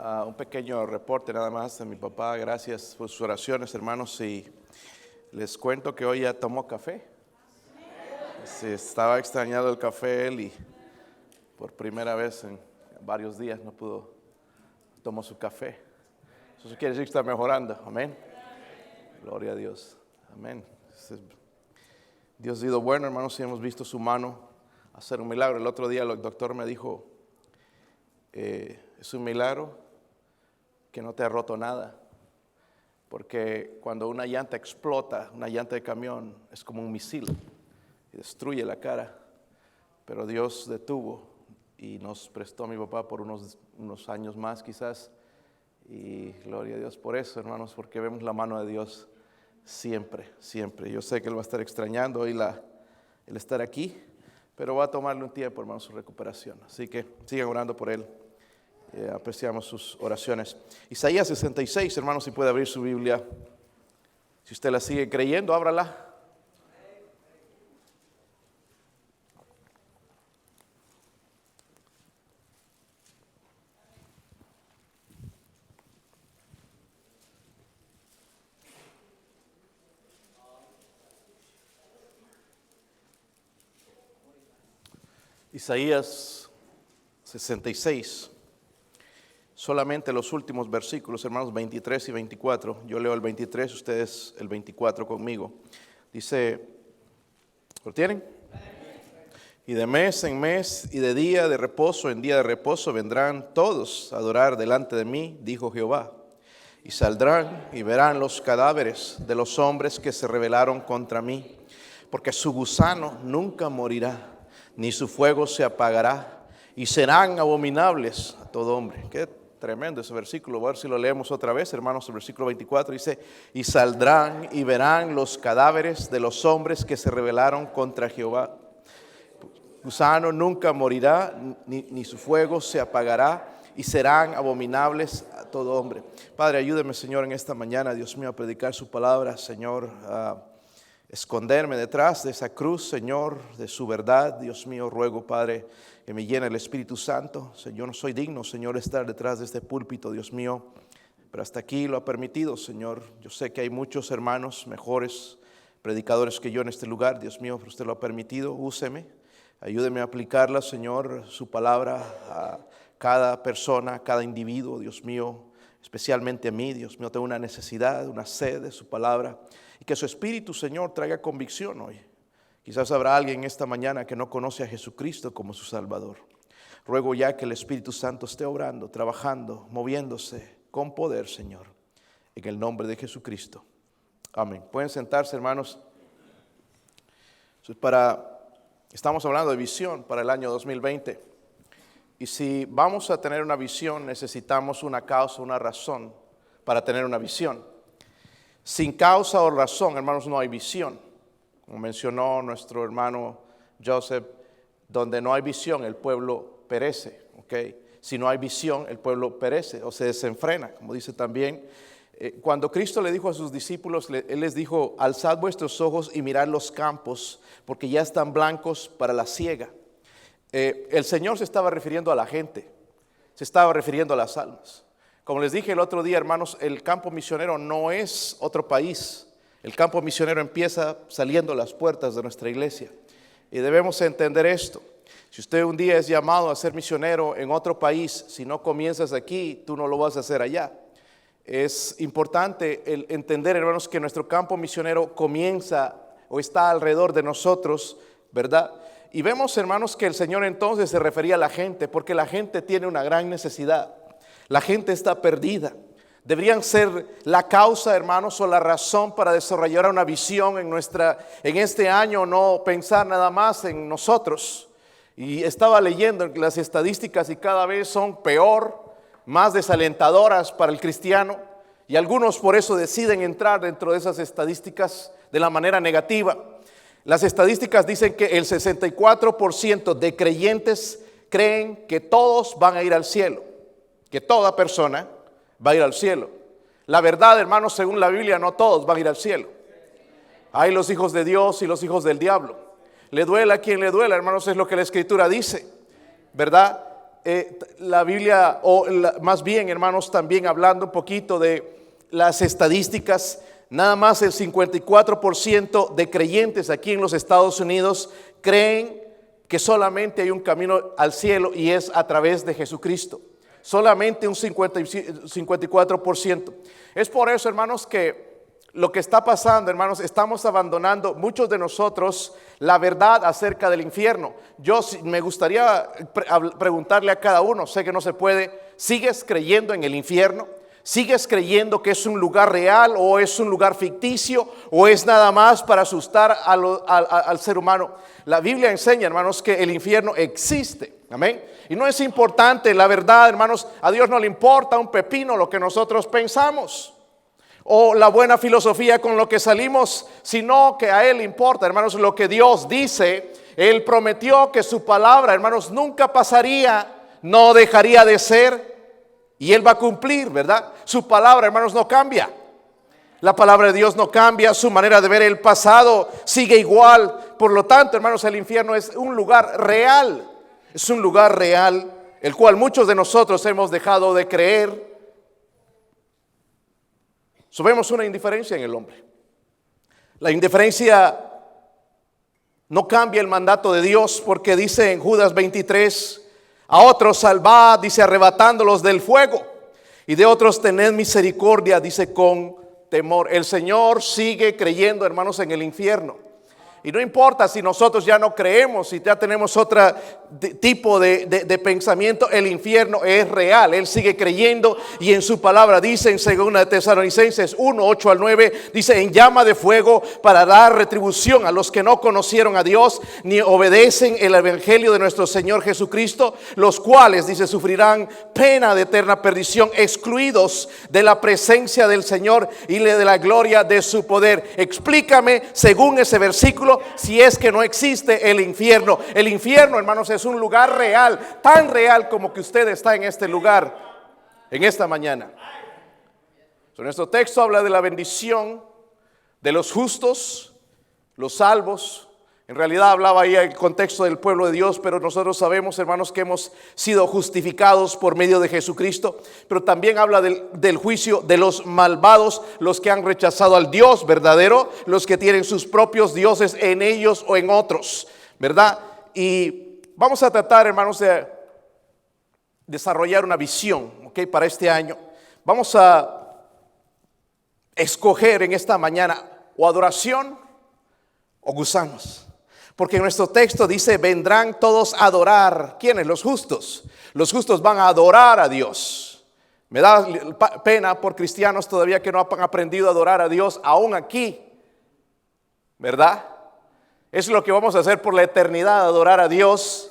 Un pequeño reporte nada más de mi papá. Gracias por sus oraciones, hermanos. Y les cuento que hoy ya tomó café. Estaba extrañado el café él y por primera vez en varios días tomó su café. Eso quiere decir que está mejorando. Amén. Gloria a Dios. Amén. Dios ha sido bueno, hermanos, y hemos visto su mano hacer un milagro. El otro día el doctor me dijo, es un milagro que no te ha roto nada, porque cuando una llanta explota, una llanta de camión, es como un misil y destruye la cara, pero Dios detuvo y nos prestó a mi papá por unos años más quizás, y gloria a Dios por eso, hermanos, porque vemos la mano de Dios siempre, siempre. Yo sé que Él va a estar extrañando hoy el estar aquí, pero va a tomarle un tiempo, hermanos, su recuperación, así que sigan orando por Él. Apreciamos sus oraciones. Isaías 66, hermanos, si puede abrir su Biblia. Si usted la sigue creyendo, ábrala. Isaías 66. Solamente los últimos versículos, hermanos, 23 y 24. Yo leo el 23, ustedes el 24 conmigo. Dice, ¿lo tienen? Y de mes en mes y de día de reposo en día de reposo vendrán todos a adorar delante de mí, dijo Jehová. Y saldrán y verán los cadáveres de los hombres que se rebelaron contra mí, porque su gusano nunca morirá, ni su fuego se apagará, y serán abominables a todo hombre. Qué tremendo ese versículo. Voy a ver si lo leemos otra vez, hermanos. El versículo 24 dice, y saldrán y verán los cadáveres de los hombres que se rebelaron contra Jehová. Gusano nunca morirá, ni su fuego se apagará, y serán abominables a todo hombre. Padre, ayúdeme, Señor, en esta mañana, Dios mío, a predicar su palabra, Señor, a esconderme detrás de esa cruz, Señor, de su verdad. Dios mío, ruego, Padre, que me llene el Espíritu Santo. Señor, no soy digno, Señor, estar detrás de este púlpito, Dios mío, pero hasta aquí lo ha permitido, Señor. Yo sé que hay muchos hermanos mejores predicadores que yo en este lugar, Dios mío, pero usted lo ha permitido. Úseme, ayúdeme a aplicarla, Señor, su palabra a cada persona, a cada individuo, Dios mío, especialmente a mí. Dios mío, tengo una necesidad, una sed de su palabra, y que su Espíritu, Señor, traiga convicción hoy. Quizás habrá alguien esta mañana que no conoce a Jesucristo como su Salvador. Ruego ya que el Espíritu Santo esté obrando, trabajando, moviéndose con poder, Señor, en el nombre de Jesucristo. Amén. Pueden sentarse, hermanos. Estamos hablando de visión para el año 2020. Y si vamos a tener una visión, necesitamos una causa, una razón para tener una visión. Sin causa o razón, hermanos, no hay visión. Como mencionó nuestro hermano Joseph, donde no hay visión, el pueblo perece. ¿Okay? Si no hay visión, el pueblo perece o se desenfrena, como dice también. Cuando Cristo le dijo a sus discípulos, Él les dijo, alzad vuestros ojos y mirad los campos, porque ya están blancos para la siega. El Señor se estaba refiriendo a la gente, se estaba refiriendo a las almas. Como les dije el otro día, hermanos, el campo misionero no es otro país. El campo misionero empieza saliendo a las puertas de nuestra iglesia. Y debemos entender esto. Si usted un día es llamado a ser misionero en otro país, si no comienzas aquí, tú no lo vas a hacer allá. Es importante entender, hermanos, que nuestro campo misionero comienza o está alrededor de nosotros, ¿verdad? Y vemos, hermanos, que el Señor entonces se refería a la gente, porque la gente tiene una gran necesidad. La gente está perdida. Deberían ser la causa, hermanos, o la razón para desarrollar una visión en este año, no pensar nada más en nosotros. Y estaba leyendo las estadísticas y cada vez son peor, más desalentadoras para el cristiano. Y algunos por eso deciden entrar dentro de esas estadísticas de la manera negativa. Las estadísticas dicen que el 64% de creyentes creen que todos van a ir al cielo, que toda persona va a ir al cielo. La verdad, hermanos, según la Biblia, no todos van a ir al cielo. Hay los hijos de Dios y los hijos del diablo. Le duela a quien le duela, hermanos, es lo que la Escritura dice, ¿verdad? la Biblia, más bien, hermanos, también hablando un poquito de las estadísticas, nada más el 54% de creyentes aquí en los Estados Unidos creen que solamente hay un camino al cielo y es a través de Jesucristo. Solamente un 54%. Es por eso, hermanos, que lo que está pasando, hermanos, estamos abandonando muchos de nosotros la verdad acerca del infierno. Me gustaría preguntarle a cada uno, sé que no se puede, ¿sigues creyendo en el infierno? ¿Sigues creyendo que es un lugar real o es un lugar ficticio o es nada más para asustar al ser humano? La Biblia enseña, hermanos, que el infierno existe. Amén. Y no es importante, la verdad, hermanos, a Dios no le importa un pepino lo que nosotros pensamos o la buena filosofía con lo que salimos, sino que a Él le importa, hermanos, lo que Dios dice. Él prometió que su palabra, hermanos, nunca pasaría, no dejaría de ser. Y Él va a cumplir, ¿verdad? Su palabra, hermanos, no cambia. La palabra de Dios no cambia. Su manera de ver el pasado sigue igual. Por lo tanto, hermanos, el infierno es un lugar real. Es un lugar real, el cual muchos de nosotros hemos dejado de creer. Vemos una indiferencia en el hombre. La indiferencia no cambia el mandato de Dios, porque dice en Judas 23... a otros salvad, dice, arrebatándolos del fuego, y de otros tened misericordia, dice, con temor. El Señor sigue creyendo, hermanos, en el infierno. Y no importa si nosotros ya no creemos, si ya tenemos otro tipo de pensamiento, el infierno es real. Él sigue creyendo y en su palabra dice en 2 Tesalonicenses 1, 8 al 9, dice, en llama de fuego para dar retribución a los que no conocieron a Dios ni obedecen el evangelio de nuestro Señor Jesucristo, los cuales, dice, sufrirán pena de eterna perdición, excluidos de la presencia del Señor y de la gloria de su poder. Explícame, según ese versículo, si es que no existe el infierno. El infierno, hermanos, es un lugar real, tan real como que usted está en este lugar en esta mañana. Nuestro texto habla de la bendición de los justos, los salvos. En realidad hablaba ahí el contexto del pueblo de Dios, pero nosotros sabemos, hermanos, que hemos sido justificados por medio de Jesucristo. Pero también habla del juicio de los malvados, los que han rechazado al Dios verdadero, los que tienen sus propios dioses en ellos o en otros, ¿verdad? Y vamos a tratar, hermanos, de desarrollar una visión, ¿ok? Para este año. Vamos a escoger en esta mañana o adoración o gusanos. Porque en nuestro texto dice, vendrán todos a adorar. ¿Quiénes? Los justos. Los justos van a adorar a Dios. Me da pena por cristianos todavía que no han aprendido a adorar a Dios aún aquí, ¿verdad? Es lo que vamos a hacer por la eternidad, adorar a Dios.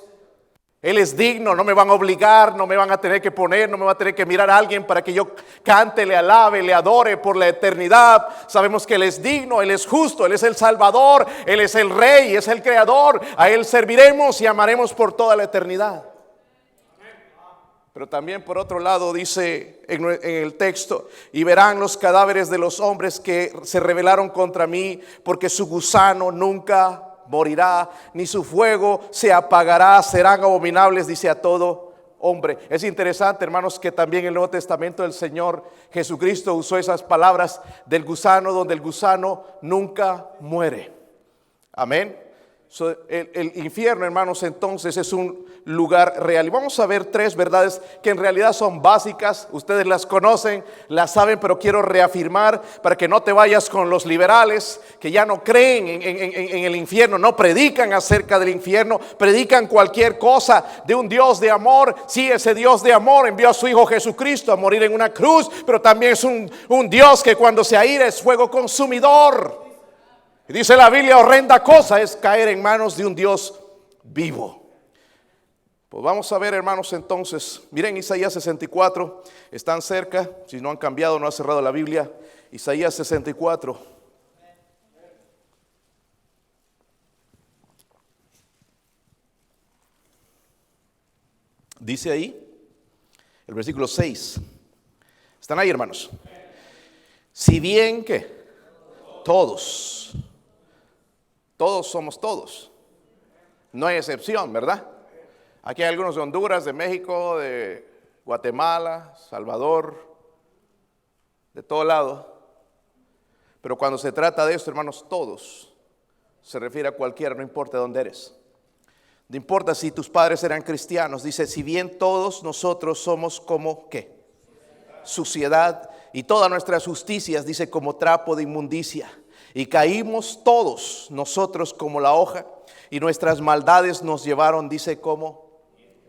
Él es digno, no me van a obligar, no me van a tener que poner, no me va a tener que mirar a alguien para que yo cante, le alabe, le adore por la eternidad. Sabemos que Él es digno, Él es justo, Él es el Salvador, Él es el Rey, es el Creador. A Él serviremos y amaremos por toda la eternidad. Pero también por otro lado dice en el texto, y verán los cadáveres de los hombres que se rebelaron contra mí, porque su gusano nunca morirá, ni su fuego se apagará, serán abominables, dice, a todo hombre. Es interesante, hermanos, que también en el Nuevo Testamento el Señor Jesucristo usó esas palabras del gusano, donde el gusano nunca muere. Amén. El infierno, hermanos, entonces es un lugar real. Y vamos a ver tres verdades que en realidad son básicas. Ustedes las conocen, las saben, pero quiero reafirmar para que no te vayas con los liberales que ya no creen en el infierno, no predican acerca del infierno, predican cualquier cosa de un Dios de amor. Sí, ese Dios de amor envió a su Hijo Jesucristo a morir en una cruz, pero también es un Dios que cuando se aira es fuego consumidor. Y dice la Biblia, horrenda cosa es caer en manos de un Dios vivo. Pues vamos a ver, hermanos, entonces, miren Isaías 64, están cerca, si no han cambiado, no han cerrado la Biblia. Isaías 64. Dice ahí, el versículo 6. ¿Están ahí, hermanos? Si bien que todos somos todos, no hay excepción, ¿verdad? Aquí hay algunos de Honduras, de México, de Guatemala, Salvador, de todo lado. Pero cuando se trata de esto, hermanos, todos, se refiere a cualquiera, no importa dónde eres. No importa si tus padres eran cristianos. Dice, si bien todos nosotros somos como, ¿qué? Suciedad, y todas nuestras justicias, dice, como trapo de inmundicia. Y caímos todos nosotros como la hoja, y nuestras maldades nos llevaron, dice, como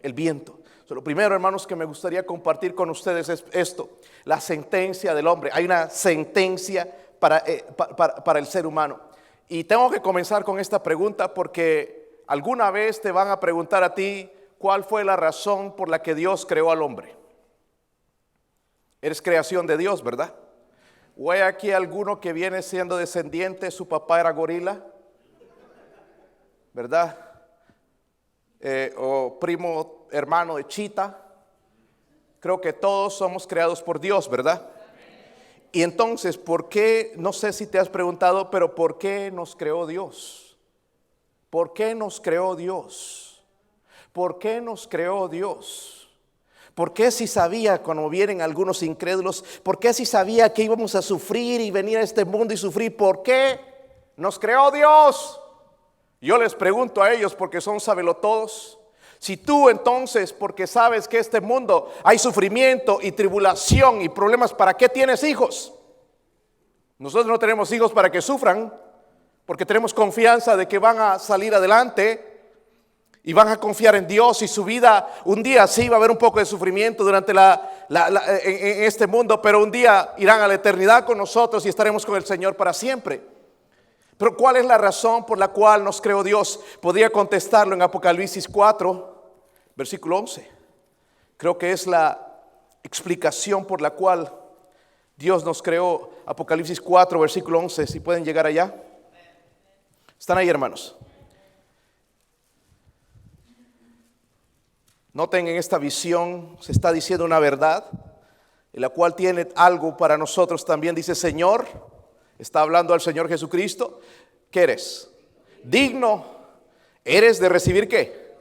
el viento. Lo primero, hermanos, que me gustaría compartir con ustedes es esto: la sentencia del hombre. Hay una sentencia para el ser humano. Y tengo que comenzar con esta pregunta porque alguna vez te van a preguntar a ti cuál fue la razón por la que Dios creó al hombre. Eres creación de Dios, ¿verdad? ¿O hay aquí alguno que viene siendo descendiente, su papá era gorila? ¿Verdad? O primo hermano de chita. Creo que todos somos creados por Dios, ¿verdad? Y entonces, ¿por qué? No sé si te has preguntado, pero ¿por qué nos creó Dios? ¿Por qué nos creó Dios? ¿Por qué nos creó Dios? ¿Por qué si sabía, cuando vienen algunos incrédulos, por qué si sabía que íbamos a sufrir y venir a este mundo y sufrir? ¿Por qué nos creó Dios? Yo les pregunto a ellos porque son sabelotodos. Si tú entonces, porque sabes que este mundo hay sufrimiento y tribulación y problemas, ¿para qué tienes hijos? Nosotros no tenemos hijos para que sufran, porque tenemos confianza de que van a salir adelante y van a confiar en Dios, y su vida un día sí va a haber un poco de sufrimiento durante en este mundo, pero un día irán a la eternidad con nosotros y estaremos con el Señor para siempre. Pero ¿cuál es la razón por la cual nos creó Dios? Podría contestarlo en Apocalipsis 4, versículo 11. Creo que es la explicación por la cual Dios nos creó. Apocalipsis 4, versículo 11. Si pueden llegar allá. ¿Están ahí, hermanos? Noten, en esta visión se está diciendo una verdad, en la cual tiene algo para nosotros también. Dice, Señor, está hablando al Señor Jesucristo. ¿Qué eres? Digno eres de recibir ¿qué?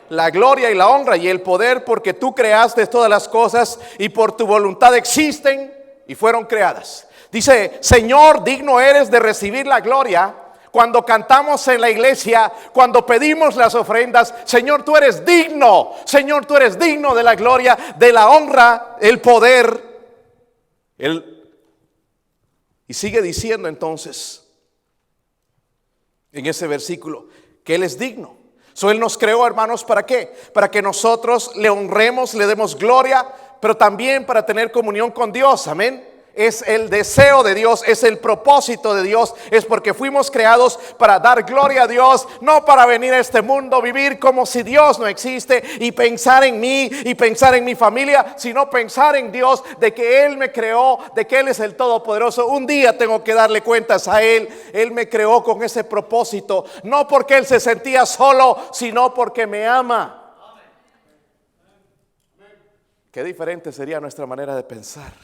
La gloria y la honra y el poder, porque tú creaste todas las cosas y por tu voluntad existen y fueron creadas. Dice, Señor, digno eres de recibir la gloria. Cuando cantamos en la iglesia, cuando pedimos las ofrendas, Señor, tú eres digno. Señor, tú eres digno de la gloria, de la honra, el poder. Y sigue diciendo entonces en ese versículo que Él es digno. Él nos creó, hermanos, ¿para qué? Para que nosotros le honremos, le demos gloria, pero también para tener comunión con Dios. Amén. Es el deseo de Dios, es el propósito de Dios, es porque fuimos creados para dar gloria a Dios, no para venir a este mundo, vivir como si Dios no existe y pensar en mí y pensar en mi familia, sino pensar en Dios, de que Él me creó, de que Él es el Todopoderoso. Un día tengo que darle cuentas a Él. Él me creó con ese propósito, no porque Él se sentía solo, sino porque me ama. Qué diferente sería nuestra manera de pensar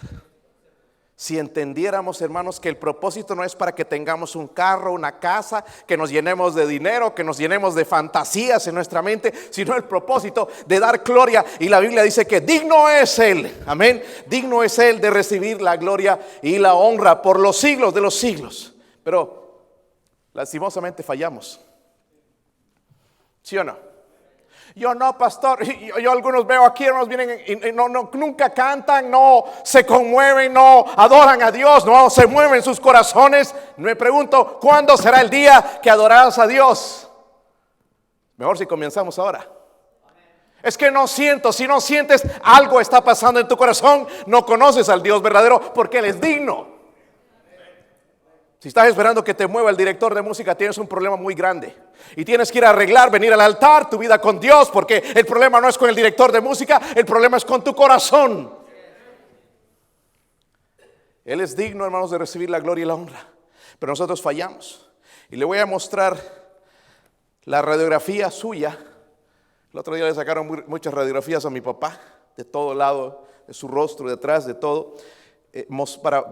si entendiéramos, hermanos, que el propósito no es para que tengamos un carro, una casa, que nos llenemos de dinero, que nos llenemos de fantasías en nuestra mente, sino el propósito de dar gloria. Y la Biblia dice que digno es Él, amén, digno es Él de recibir la gloria y la honra por los siglos de los siglos. Pero lastimosamente fallamos, ¿sí o no? Yo no, pastor. Yo algunos veo aquí, hermanos, vienen y nunca cantan, no se conmueven, no adoran a Dios, no se mueven sus corazones. Me pregunto, ¿cuándo será el día que adorarás a Dios? Mejor si comenzamos ahora. Es que no siento. Si no sientes, algo está pasando en tu corazón. No conoces al Dios verdadero, porque Él es digno. Si estás esperando que te mueva el director de música, tienes un problema muy grande. Y tienes que ir a arreglar, venir al altar, tu vida con Dios, porque el problema no es con el director de música, el problema es con tu corazón. Él es digno, hermanos, de recibir la gloria y la honra, pero nosotros fallamos. Y le voy a mostrar la radiografía suya. El otro día le sacaron muchas radiografías a mi papá, de todo lado, de su rostro, detrás, de todo,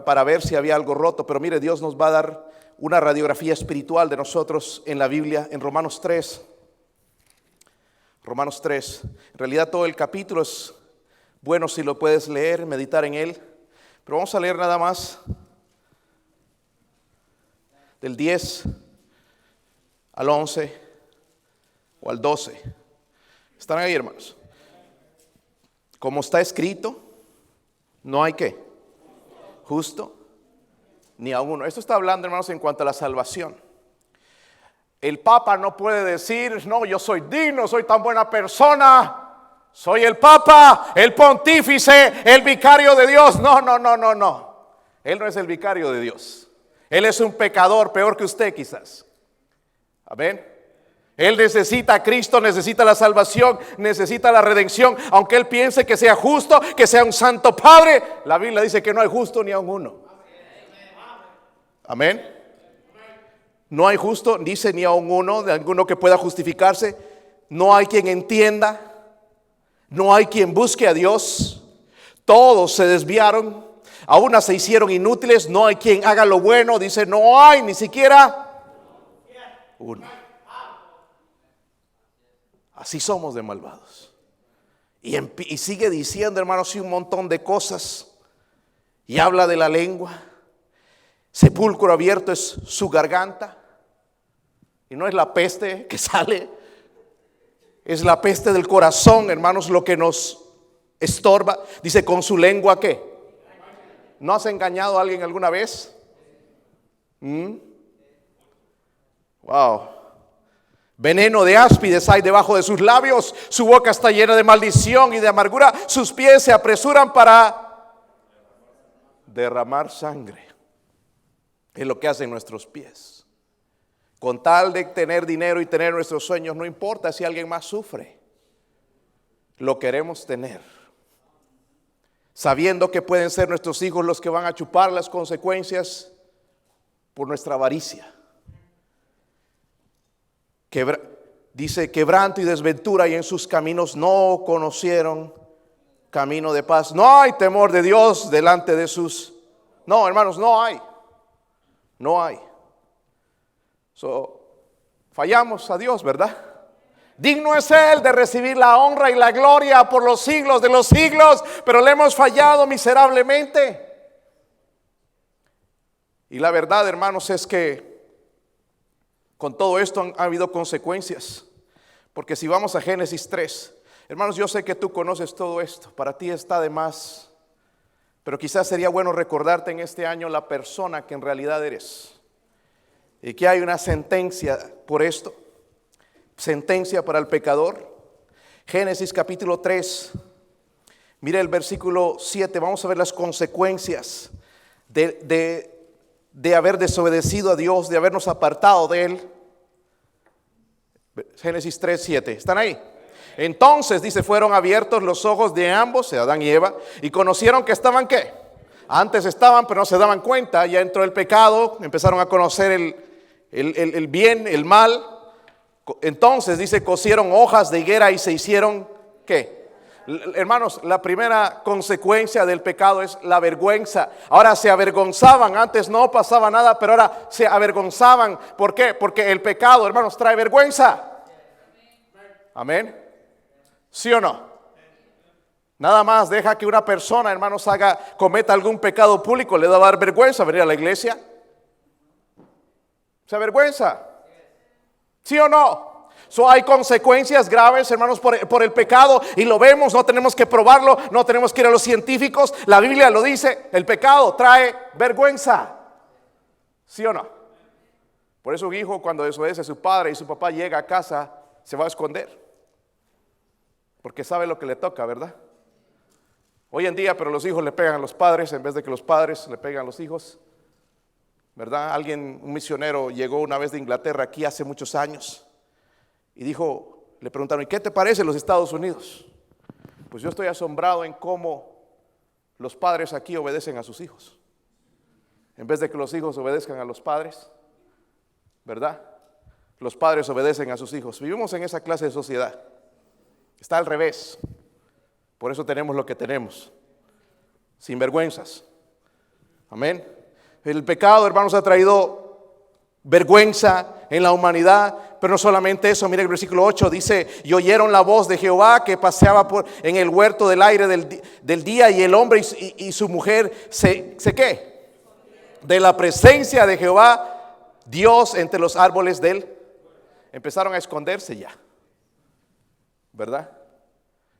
para ver si había algo roto. Pero mire, Dios nos va a dar una radiografía espiritual de nosotros en la Biblia, en Romanos 3. Romanos 3. En realidad todo el capítulo es bueno si lo puedes leer, meditar en él. Pero vamos a leer nada más del 10 al 11 o al 12. ¿Están ahí, hermanos? Como está escrito, no hay ¿qué? Justo, ni a uno. Esto está hablando, hermanos, en cuanto a la salvación. El Papa no puede decir, no, yo soy digno, soy tan buena persona, soy el Papa, el pontífice, el vicario de Dios. No. Él no es el vicario de Dios. Él es un pecador, peor que usted quizás. Amén. Él necesita a Cristo, necesita la salvación, necesita la redención. Aunque él piense que sea justo, que sea un santo padre, la Biblia dice que no hay justo ni aun uno. Amén. No hay justo, dice, ni aun uno, de alguno que pueda justificarse. No hay quien entienda. No hay quien busque a Dios. Todos se desviaron. A unas se hicieron inútiles. No hay quien haga lo bueno. Dice, no hay ni siquiera uno. Así somos de malvados. Y sigue diciendo, hermanos, sí, un montón de cosas. Y habla de la lengua. Sepulcro abierto es su garganta. Y no es la peste que sale. Es la peste del corazón, hermanos, lo que nos estorba. Dice, con su lengua, ¿qué? ¿No has engañado a alguien alguna vez? Wow. Veneno de áspides hay debajo de sus labios. Su boca está llena de maldición y de amargura. Sus pies se apresuran para derramar sangre. Es lo que hacen nuestros pies. Con tal de tener dinero y tener nuestros sueños, no importa si alguien más sufre. Lo queremos tener. Sabiendo que pueden ser nuestros hijos los que van a chupar las consecuencias por nuestra avaricia. Dice, quebranto y desventura, y en sus caminos no conocieron camino de paz. No hay temor de Dios delante de sus... No, hermanos, no hay. No hay. Fallamos a Dios, ¿verdad? Digno es Él de recibir la honra y la gloria por los siglos de los siglos, pero le hemos fallado miserablemente. Y la verdad, hermanos, es que con todo esto ha habido consecuencias. Porque si vamos a Génesis 3, hermanos, yo sé que tú conoces todo esto, para ti está de más, pero quizás sería bueno recordarte en este año la persona que en realidad eres. Y que hay una sentencia por esto, sentencia para el pecador. Génesis capítulo 3, mire el versículo 7, vamos a ver las consecuencias de haber desobedecido a Dios, de habernos apartado de Él. Génesis 3, 7, ¿están ahí? Entonces, dice, fueron abiertos los ojos de ambos, Adán y Eva, y conocieron que estaban, ¿qué? Antes estaban, pero no se daban cuenta. Ya entró el pecado, empezaron a conocer el bien, el mal. Entonces, dice, cosieron hojas de higuera y se hicieron, ¿qué? Hermanos, la primera consecuencia del pecado es la vergüenza. Ahora se avergonzaban, antes no pasaba nada, pero ahora se avergonzaban. ¿Por qué? Porque el pecado, hermanos, trae vergüenza. Amén. ¿Sí o no? Nada más deja que una persona, hermanos, cometa algún pecado público, le da a dar vergüenza venir a la iglesia. ¿Se avergüenza? ¿Sí o no? Hay consecuencias graves, hermanos, por el pecado, y lo vemos, no tenemos que probarlo, no tenemos que ir a los científicos. La Biblia lo dice, el pecado trae vergüenza. ¿Sí o no? Por eso un hijo, cuando desobedece a su padre y su papá llega a casa, se va a esconder, porque sabe lo que le toca, ¿verdad? Hoy en día, pero los hijos le pegan a los padres en vez de que los padres le pegan a los hijos, ¿verdad? Un misionero llegó una vez de Inglaterra aquí hace muchos años y dijo, le preguntaron, ¿y qué te parece los Estados Unidos? Pues yo estoy asombrado en cómo los padres aquí obedecen a sus hijos, en vez de que los hijos obedezcan a los padres, ¿verdad? Los padres obedecen a sus hijos. Vivimos en esa clase de sociedad. Está al revés. Por eso tenemos lo que tenemos. Sin vergüenzas. Amén. El pecado, hermanos, ha traído vergüenza en la humanidad. Pero no solamente eso, mire el versículo 8 dice: y oyeron la voz de Jehová que paseaba en el huerto del aire del día, y el hombre y su mujer ¿qué? De la presencia de Jehová, Dios entre los árboles empezaron a esconderse ya, ¿verdad?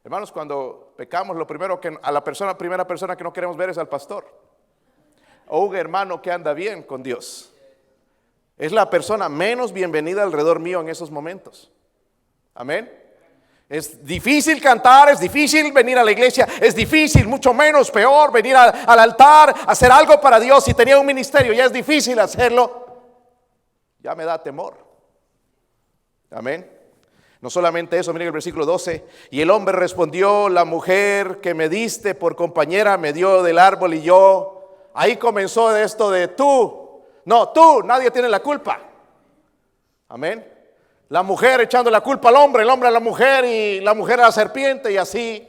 Hermanos, cuando pecamos, lo primero que a la primera persona que no queremos ver es al pastor o un hermano que anda bien con Dios. Es la persona menos bienvenida alrededor mío en esos momentos. Amén. Es difícil cantar, es difícil venir a la iglesia, es difícil, mucho menos, peor, venir al altar, hacer algo para Dios. Si tenía un ministerio, ya es difícil hacerlo. Ya me da temor. Amén. No solamente eso, miren el versículo 12. Y el hombre respondió: la mujer que me diste por compañera me dio del árbol y yo. Ahí comenzó esto de tú. No, tú, nadie tiene la culpa. Amén. La mujer echando la culpa al hombre, el hombre a la mujer y la mujer a la serpiente, y así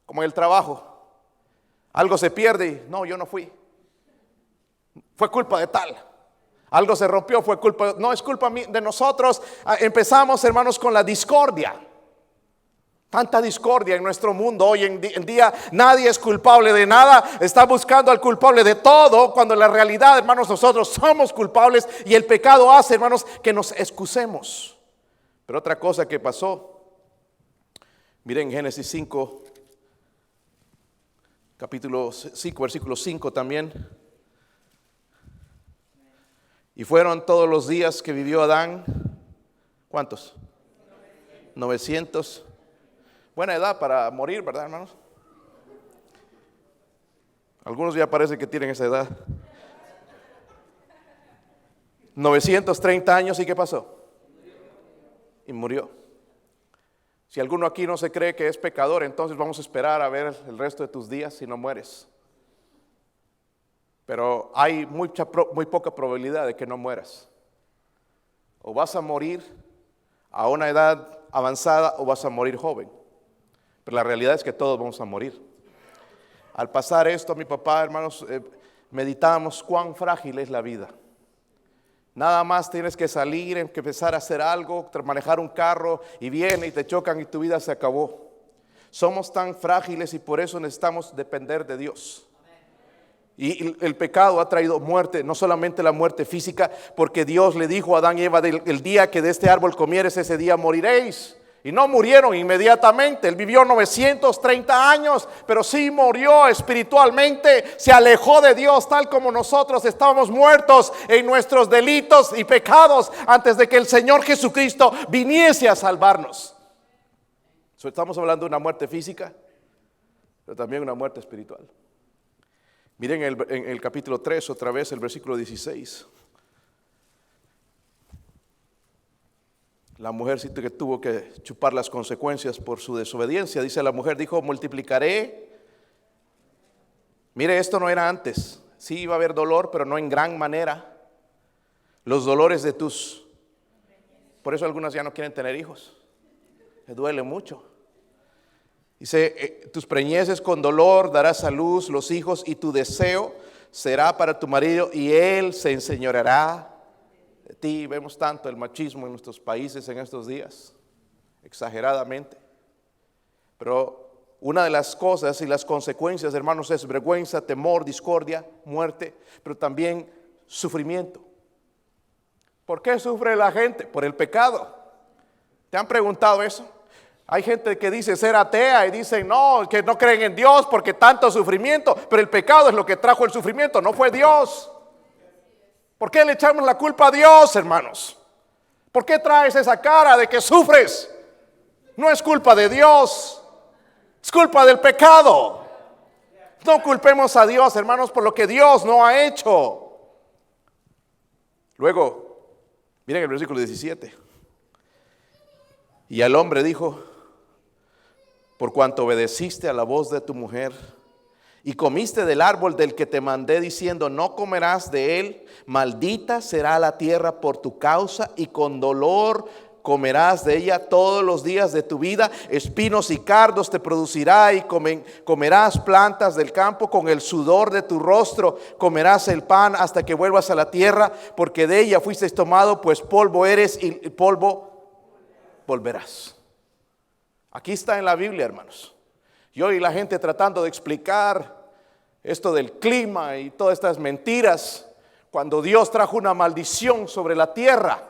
como en el trabajo. Algo se pierde y no, yo no fui. Fue culpa de tal. Algo se rompió, fue culpa, no es culpa de nosotros. Empezamos, hermanos, con la discordia. Tanta discordia en nuestro mundo hoy en día. Nadie es culpable de nada. Está buscando al culpable de todo, cuando en la realidad, hermanos, nosotros somos culpables. Y el pecado hace, hermanos, que nos excusemos. Pero otra cosa que pasó, miren Génesis 5, capítulo 5, versículo 5 también. Y fueron todos los días que vivió Adán, ¿cuántos? 900. Buena edad para morir, ¿verdad, hermanos? Algunos ya parece que tienen esa edad. 930 años, ¿y qué pasó? Y murió. Si alguno aquí no se cree que es pecador, entonces vamos a esperar a ver el resto de tus días si no mueres. Pero hay muy poca probabilidad de que no mueras. O vas a morir a una edad avanzada o vas a morir joven. Pero la realidad es que todos vamos a morir. Al pasar esto, mi papá, hermanos, meditamos cuán frágil es la vida. Nada más tienes que salir, que empezar a hacer algo, manejar un carro y viene y te chocan y tu vida se acabó. Somos tan frágiles y por eso necesitamos depender de Dios. Y el pecado ha traído muerte, no solamente la muerte física, porque Dios le dijo a Adán y Eva: el día que de este árbol comieres, ese día moriréis. Y no murieron inmediatamente. Él vivió 930 años, pero sí murió espiritualmente. Se alejó de Dios, tal como nosotros estábamos muertos en nuestros delitos y pecados antes de que el Señor Jesucristo viniese a salvarnos. Estamos hablando de una muerte física, pero también una muerte espiritual. Miren en el capítulo 3, otra vez el versículo 16. La mujer sí que tuvo que chupar las consecuencias por su desobediencia. Dice la mujer, dijo: multiplicaré. Mire, esto no era antes. Sí iba a haber dolor, pero no en gran manera. Los dolores de tus... Por eso algunas ya no quieren tener hijos. Les duele mucho. Dice: tus preñeces con dolor darás a luz los hijos, y tu deseo será para tu marido, y él se enseñoreará de ti. Vemos tanto el machismo en nuestros países en estos días, exageradamente. Pero una de las cosas y las consecuencias, hermanos, es vergüenza, temor, discordia, muerte, pero también sufrimiento. ¿Por qué sufre la gente? Por el pecado. ¿Te han preguntado eso? Hay gente que dice ser atea y dicen no, que no creen en Dios porque tanto sufrimiento, pero el pecado es lo que trajo el sufrimiento, no fue Dios. ¿Por qué le echamos la culpa a Dios, hermanos? ¿Por qué traes esa cara de que sufres? No es culpa de Dios, es culpa del pecado. No culpemos a Dios, hermanos, por lo que Dios no ha hecho. Luego, miren el versículo 17. Y al hombre dijo: por cuanto obedeciste a la voz de tu mujer y comiste del árbol del que te mandé diciendo: no comerás de él, maldita será la tierra por tu causa, y con dolor comerás de ella todos los días de tu vida, espinos y cardos te producirá y comerás plantas del campo, con el sudor de tu rostro comerás el pan hasta que vuelvas a la tierra, porque de ella fuiste tomado, pues polvo eres y polvo volverás. Aquí está en la Biblia, hermanos. Y hoy la gente tratando de explicar esto del clima y todas estas mentiras, cuando Dios trajo una maldición sobre la tierra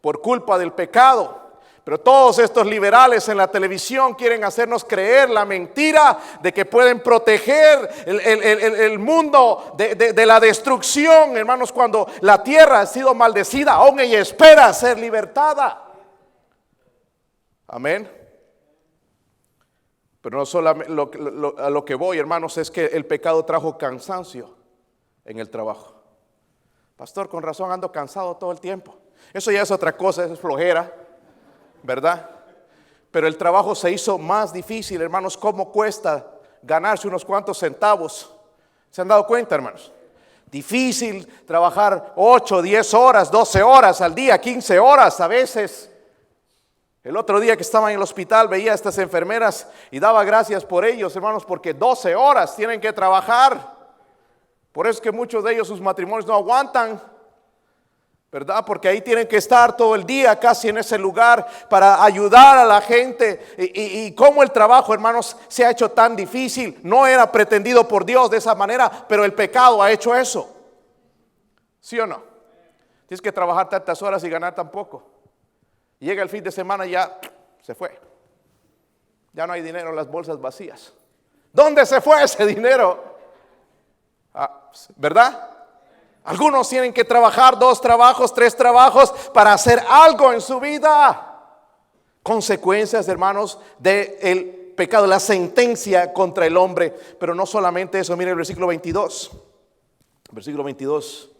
por culpa del pecado. Pero todos estos liberales en la televisión quieren hacernos creer la mentira de que pueden proteger el mundo de la destrucción, hermanos, cuando la tierra ha sido maldecida, aún ella espera ser libertada. Amén. Pero no solamente a lo que voy, hermanos, es que el pecado trajo cansancio en el trabajo. Pastor, con razón ando cansado todo el tiempo. Eso ya es otra cosa, es flojera, ¿verdad? Pero el trabajo se hizo más difícil, hermanos. ¿Cómo cuesta ganarse unos cuantos centavos? ¿Se han dado cuenta, hermanos? Difícil trabajar 8, 10 horas, 12 horas al día, 15 horas a veces. El otro día que estaba en el hospital veía a estas enfermeras y daba gracias por ellos, hermanos, porque 12 horas tienen que trabajar. Por eso es que muchos de ellos sus matrimonios no aguantan, ¿verdad? Porque ahí tienen que estar todo el día casi en ese lugar para ayudar a la gente. Y cómo el trabajo, hermanos, se ha hecho tan difícil. No era pretendido por Dios de esa manera, pero el pecado ha hecho eso. ¿Sí o no? Tienes que trabajar tantas horas y ganar tan poco. Llega el fin de semana y ya se fue. Ya no hay dinero en las bolsas vacías. ¿Dónde se fue ese dinero? ¿Verdad? Algunos tienen que trabajar 2 trabajos, 3 trabajos para hacer algo en su vida. Consecuencias, hermanos, del pecado, la sentencia contra el hombre. Pero no solamente eso, mire el versículo 22. Versículo 22.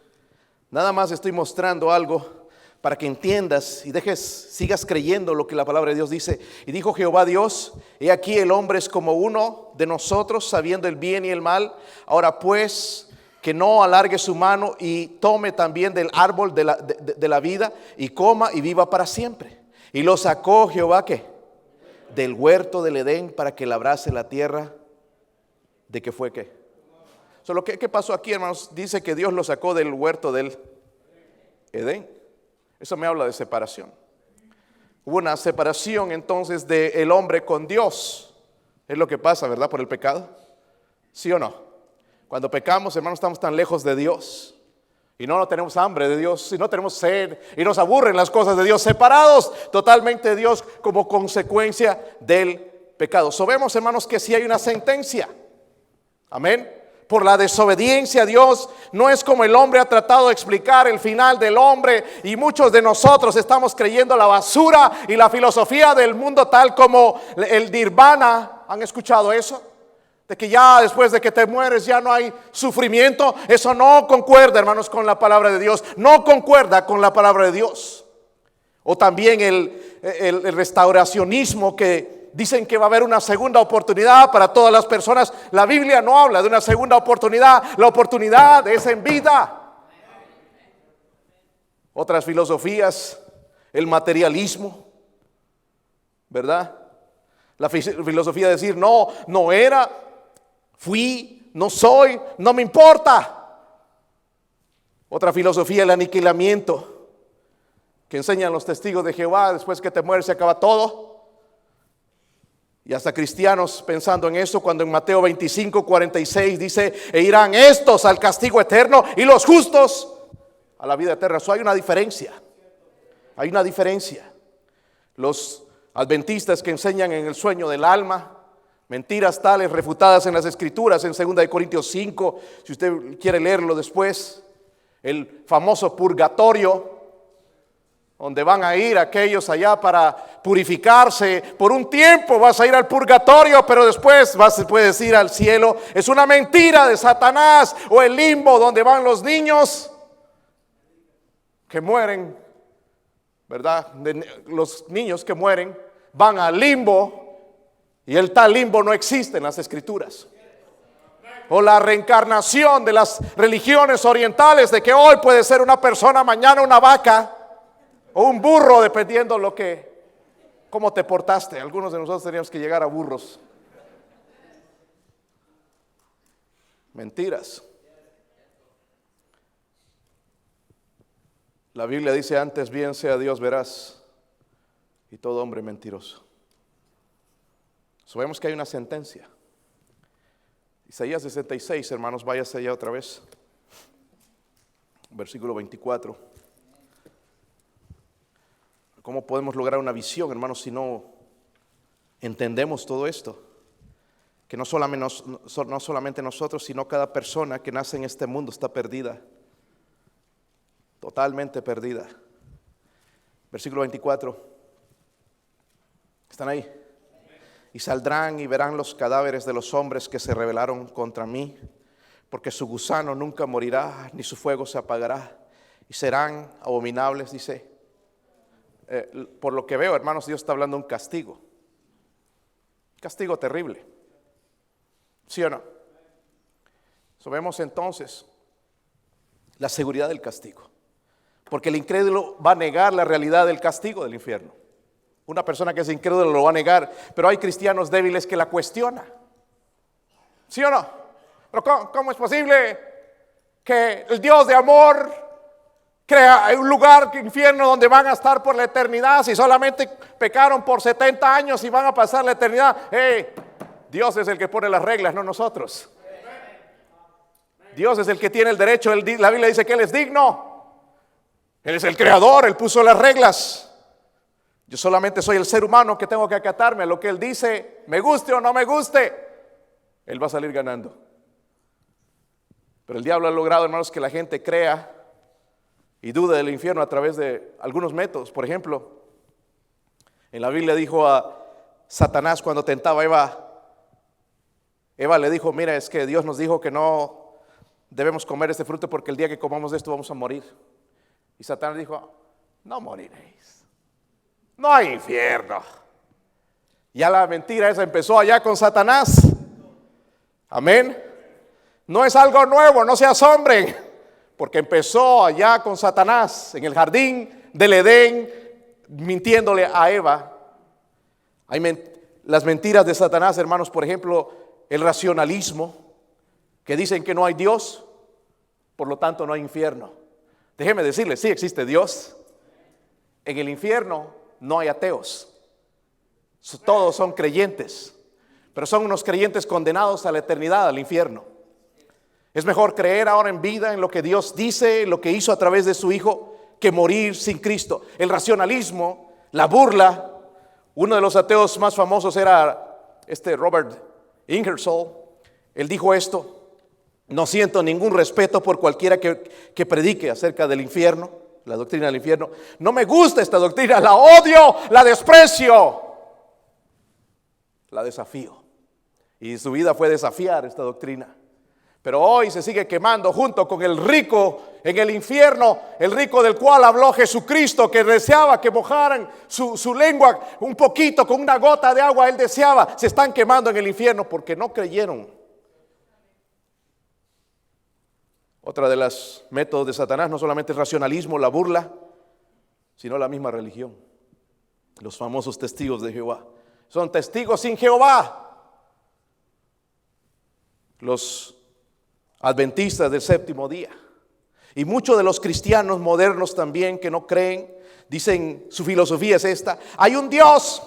Nada más estoy mostrando algo para que entiendas y sigas creyendo lo que la palabra de Dios dice. Y dijo Jehová Dios: he aquí el hombre es como uno de nosotros, sabiendo el bien y el mal. Ahora pues, que no alargue su mano y tome también del árbol de la vida y coma y viva para siempre. Y lo sacó Jehová, ¿qué? Del huerto del Edén, para que labrase la tierra. ¿De qué fue qué? Solo ¿qué pasó aquí, hermanos? Dice que Dios lo sacó del huerto del Edén. Eso me habla de separación. Hubo una separación entonces del hombre con Dios. Es lo que pasa, ¿verdad? Por el pecado. ¿Sí o no? Cuando pecamos, hermanos, estamos tan lejos de Dios y no tenemos hambre de Dios y no tenemos sed y nos aburren las cosas de Dios, separados totalmente de Dios como consecuencia del pecado. Sabemos, hermanos, que si hay una sentencia, amén, por la desobediencia a Dios. No es como el hombre ha tratado de explicar el final del hombre, y muchos de nosotros estamos creyendo la basura y la filosofía del mundo, tal como el nirvana. ¿Han escuchado eso? De que ya después de que te mueres ya no hay sufrimiento. Eso no concuerda, hermanos, con la palabra de Dios. No concuerda con la palabra de Dios. O también el restauracionismo, que dicen que va a haber una segunda oportunidad para todas las personas. La Biblia no habla de una segunda oportunidad. La oportunidad es en vida. Otras filosofías, el materialismo, ¿verdad? La filosofía de decir no era, fui, no soy, no me importa. Otra filosofía, el aniquilamiento, que enseñan los testigos de Jehová: después que te mueres se acaba todo. Y hasta cristianos pensando en eso, cuando en Mateo 25:46 dice: e irán estos al castigo eterno y los justos a la vida eterna. Hay una diferencia. Hay una diferencia. Los adventistas que enseñan en el sueño del alma, mentiras tales refutadas en las escrituras, en 2 Corintios 5, si usted quiere leerlo después, el famoso purgatorio, donde van a ir aquellos allá para purificarse. Por un tiempo vas a ir al purgatorio, pero después puedes ir al cielo. Es una mentira de Satanás. O el limbo, donde van los niños que mueren, ¿verdad? Los niños que mueren van al limbo, y el tal limbo no existe en las escrituras. O la reencarnación de las religiones orientales, de que hoy puede ser una persona, mañana una vaca, O un burro, dependiendo cómo te portaste. Algunos de nosotros teníamos que llegar a burros. Mentiras. La Biblia dice: antes bien sea Dios veraz y todo hombre mentiroso. Sabemos que hay una sentencia. Isaías 66, hermanos, váyase allá otra vez. Versículo 24. ¿Cómo podemos lograr una visión, hermanos, si no entendemos todo esto? Que no solamente nosotros, sino cada persona que nace en este mundo está perdida. Totalmente perdida. Versículo 24. ¿Están ahí? Y saldrán y verán los cadáveres de los hombres que se rebelaron contra mí, porque su gusano nunca morirá, ni su fuego se apagará, y serán abominables, dice. Por lo que veo, hermanos, Dios está hablando de un castigo. Castigo terrible. ¿Sí o no? Vemos entonces la seguridad del castigo. Porque el incrédulo va a negar la realidad del castigo del infierno. Una persona que es incrédula lo va a negar, pero hay cristianos débiles que la cuestionan. ¿Sí o no? Pero ¿cómo es posible que el Dios de amor crea un lugar, infierno, donde van a estar por la eternidad si solamente pecaron por 70 años y van a pasar la eternidad? Dios es el que pone las reglas, no nosotros. Dios es el que tiene el derecho. La Biblia dice que Él es digno. Él es el creador, Él puso las reglas. Yo solamente soy el ser humano que tengo que acatarme a lo que Él dice, me guste o no me guste. Él va a salir ganando. Pero el diablo ha logrado, hermanos, que la gente crea y dude del infierno a través de algunos métodos. Por ejemplo, en la Biblia dijo a Satanás cuando tentaba a Eva le dijo: mira, es que Dios nos dijo que no debemos comer este fruto porque el día que comamos de esto vamos a morir. Y Satanás dijo: no moriréis. No hay infierno. Ya la mentira esa empezó allá con Satanás. Amén. No es algo nuevo, no se asombren, porque empezó allá con Satanás en el jardín del Edén, mintiéndole a Eva. Las mentiras de Satanás, hermanos, por ejemplo, el racionalismo, que dicen que no hay Dios, por lo tanto no hay infierno. Déjeme decirles, sí existe Dios. En el infierno no hay ateos, todos son creyentes, pero son unos creyentes condenados a la eternidad, al infierno. Es mejor creer ahora en vida, en lo que Dios dice, lo que hizo a través de su Hijo, que morir sin Cristo. El racionalismo, la burla. Uno de los ateos más famosos era Robert Ingersoll. Él dijo esto: no siento ningún respeto por cualquiera que predique acerca del infierno, la doctrina del infierno. No me gusta esta doctrina, la odio, la desprecio, la desafío. Y su vida fue desafiar esta doctrina. Pero hoy se sigue quemando junto con el rico en el infierno, el rico del cual habló Jesucristo, que deseaba que mojaran su lengua un poquito con una gota de agua. Él deseaba, se están quemando en el infierno porque no creyeron. Otra de los métodos de Satanás no solamente el racionalismo, la burla, sino la misma religión. Los famosos testigos de Jehová son testigos sin Jehová. Los adventistas del séptimo día y muchos de los cristianos modernos también que no creen, dicen, su filosofía es esta: hay un Dios,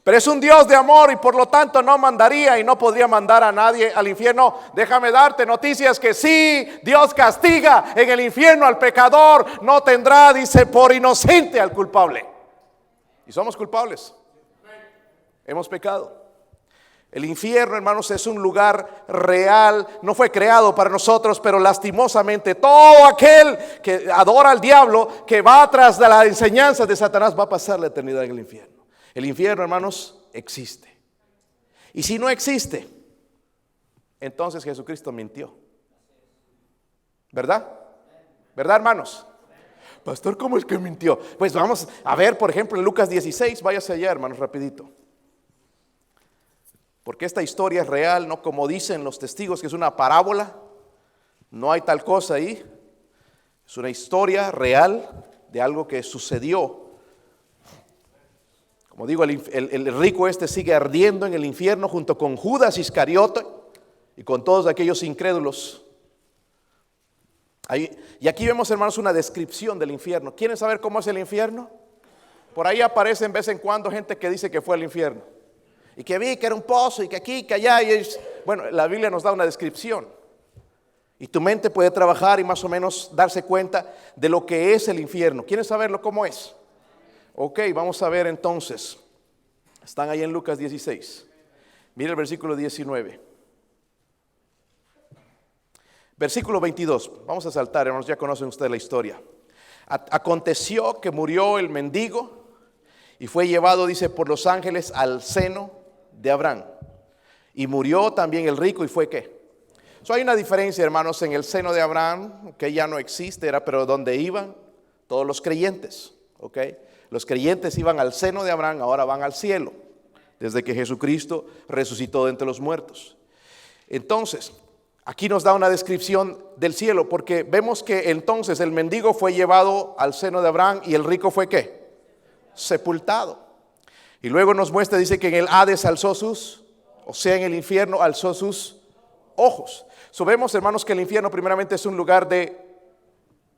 pero es un Dios de amor y por lo tanto no mandaría y no podría mandar a nadie al infierno. Déjame darte noticias que sí, Dios castiga en el infierno al pecador, no tendrá, dice, por inocente al culpable. Y somos culpables, hemos pecado. El infierno, hermanos, es un lugar real, no fue creado para nosotros, pero lastimosamente todo aquel que adora al diablo, que va tras de la enseñanza de Satanás, va a pasar la eternidad en el infierno. El infierno, hermanos, existe. Y si no existe, entonces Jesucristo mintió. ¿Verdad? ¿Verdad, hermanos? Pastor, ¿cómo es que mintió? Pues vamos a ver, por ejemplo, en Lucas 16, váyase allá, hermanos, rapidito. Porque esta historia es real, no como dicen los testigos que es una parábola. No hay tal cosa ahí. Es una historia real de algo que sucedió Como digo, el rico este sigue ardiendo en el infierno junto con Judas Iscariote y con todos aquellos incrédulos. Y aquí vemos, hermanos, una descripción del infierno. ¿Quieren saber cómo es el infierno? Por ahí aparece en vez en cuando gente que dice que fue al infierno. Y que vi que era un pozo y que aquí, que allá. Bueno, la Biblia nos da una descripción. Y tu mente puede trabajar y más o menos darse cuenta de lo que es el infierno. ¿Quieren saberlo cómo es? Ok, vamos a ver entonces. Están ahí en Lucas 16. Mira el versículo 19. Versículo 22. Vamos a saltar, hermanos, ya conocen ustedes la historia. Aconteció que murió el mendigo y fue llevado, dice, por los ángeles al seno de Abraham. Y murió también el rico y fue ¿qué? Hay una diferencia, hermanos, en el seno de Abraham, que ya no existe, pero donde iban todos los creyentes, ¿ok? Los creyentes iban al seno de Abraham, ahora van al cielo, desde que Jesucristo resucitó de entre los muertos. Entonces, aquí nos da una descripción del cielo, porque vemos que entonces el mendigo fue llevado al seno de Abraham y el rico fue ¿qué? Sepultado. Y luego nos muestra, dice que en el Hades alzó en el infierno alzó sus ojos. Vemos, hermanos, que el infierno primeramente es un lugar de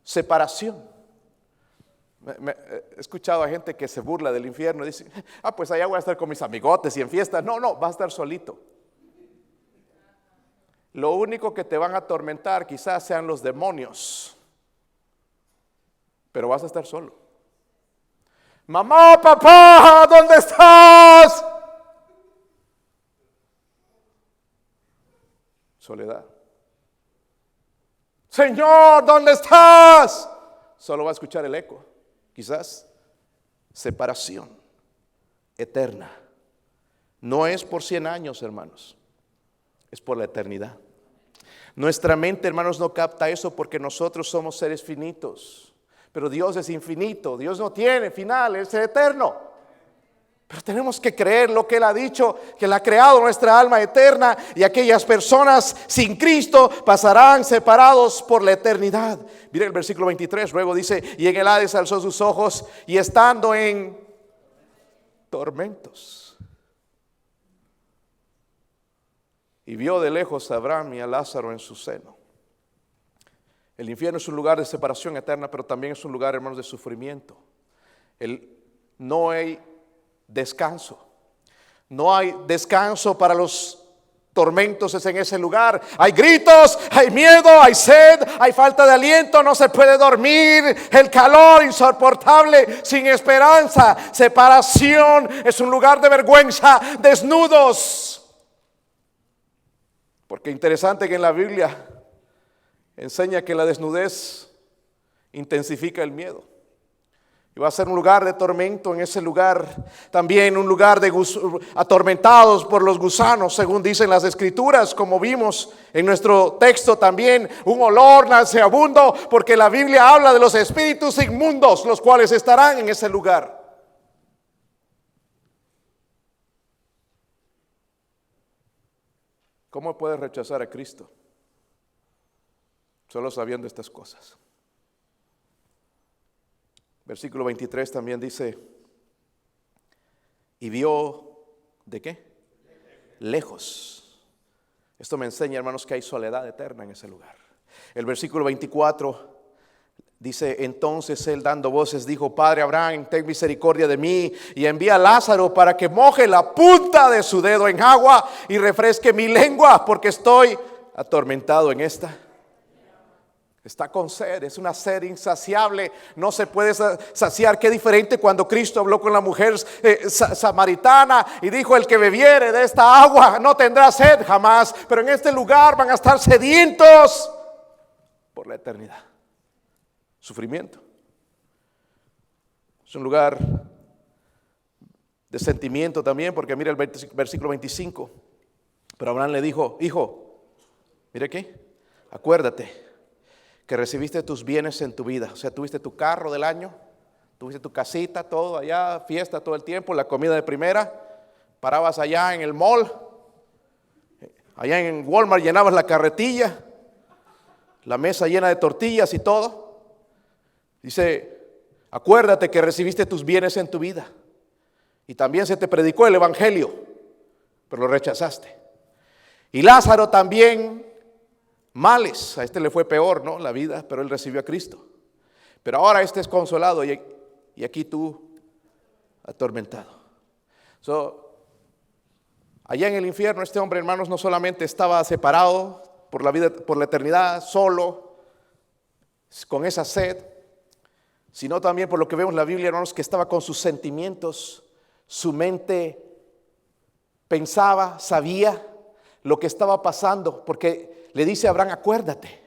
separación. He escuchado a gente que se burla del infierno y dice, pues allá voy a estar con mis amigotes y en fiesta. No, vas a estar solito. Lo único que te van a atormentar quizás sean los demonios, pero vas a estar solo. Mamá, papá, ¿dónde estás? Soledad. Señor, ¿dónde estás? Solo va a escuchar el eco. Quizás separación eterna. No es por 100 años, hermanos. Es por la eternidad. Nuestra mente, hermanos, no capta eso porque nosotros somos seres finitos. Pero Dios es infinito. Dios no tiene final, es eterno. Pero tenemos que creer lo que Él ha dicho, que Él ha creado nuestra alma eterna y aquellas personas sin Cristo pasarán separados por la eternidad. Mira el versículo 23, luego dice, y en el Hades alzó sus ojos y estando en tormentos. Y vio de lejos a Abraham y a Lázaro en su seno. El infierno es un lugar de separación eterna, pero también es un lugar, hermanos, de sufrimiento. No hay descanso. No hay descanso para los tormentos, es en ese lugar. Hay gritos, hay miedo, hay sed, hay falta de aliento, no se puede dormir, el calor insoportable, sin esperanza, separación, es un lugar de vergüenza, desnudos. Porque interesante que en la Biblia enseña que la desnudez intensifica el miedo. Y va a ser un lugar de tormento en ese lugar. También un lugar de atormentados por los gusanos, según dicen las escrituras, como vimos en nuestro texto también. Un olor nauseabundo, porque la Biblia habla de los espíritus inmundos, los cuales estarán en ese lugar. ¿Cómo puedes rechazar a Cristo? Solo sabiendo estas cosas. Versículo 23 también dice, y vio, ¿de qué? Lejos. Esto me enseña, hermanos, que hay soledad eterna en ese lugar. El versículo 24 dice, entonces él dando voces dijo, Padre Abraham, ten misericordia de mí y envía a Lázaro para que moje la punta de su dedo en agua y refresque mi lengua, porque estoy atormentado en esta. Está con sed, es una sed insaciable, no se puede saciar. Qué diferente cuando Cristo habló con la mujer samaritana y dijo, el que bebiere de esta agua no tendrá sed jamás. Pero en este lugar van a estar sedientos por la eternidad. Sufrimiento. Es un lugar de sentimiento también, porque mira el versículo 25. Pero Abraham le dijo, hijo, mira aquí, acuérdate que recibiste tus bienes en tu vida. O sea, tuviste tu carro del año, tuviste tu casita, todo allá, fiesta todo el tiempo, la comida de primera. Parabas allá en el mall, allá en Walmart llenabas la carretilla, la mesa llena de tortillas y todo. Dice, acuérdate que recibiste tus bienes en tu vida Y también se te predicó el evangelio, pero lo rechazaste. Y Lázaro también, males, a este le fue peor, ¿no? La vida, pero él recibió a Cristo. Pero ahora este es consolado y aquí tú atormentado. Allá en el infierno este hombre, hermanos, no solamente estaba separado por la vida, por la eternidad, solo, con esa sed, sino también por lo que vemos en la Biblia, hermanos, que estaba con sus sentimientos, su mente pensaba, sabía lo que estaba pasando, porque le dice a Abraham, acuérdate.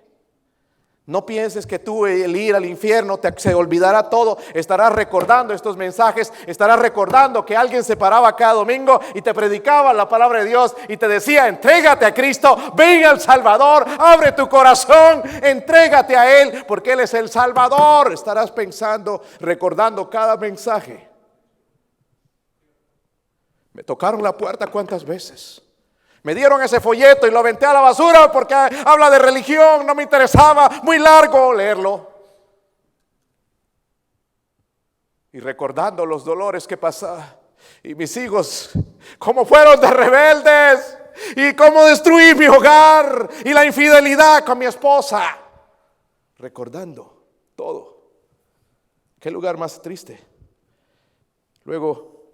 No pienses que tú el ir al infierno se olvidará todo. Estarás recordando estos mensajes, estarás recordando que alguien se paraba cada domingo y te predicaba la palabra de Dios y te decía, entrégate a Cristo, ven al Salvador, abre tu corazón, entrégate a Él, porque Él es el Salvador. Estarás pensando, recordando cada mensaje. Me tocaron la puerta cuántas veces. Me dieron ese folleto y lo aventé a la basura porque habla de religión, no me interesaba, muy largo leerlo. Y recordando los dolores que pasaba. Y mis hijos, cómo fueron de rebeldes. Y cómo destruí mi hogar. Y la infidelidad con mi esposa. Recordando todo. Qué lugar más triste. Luego,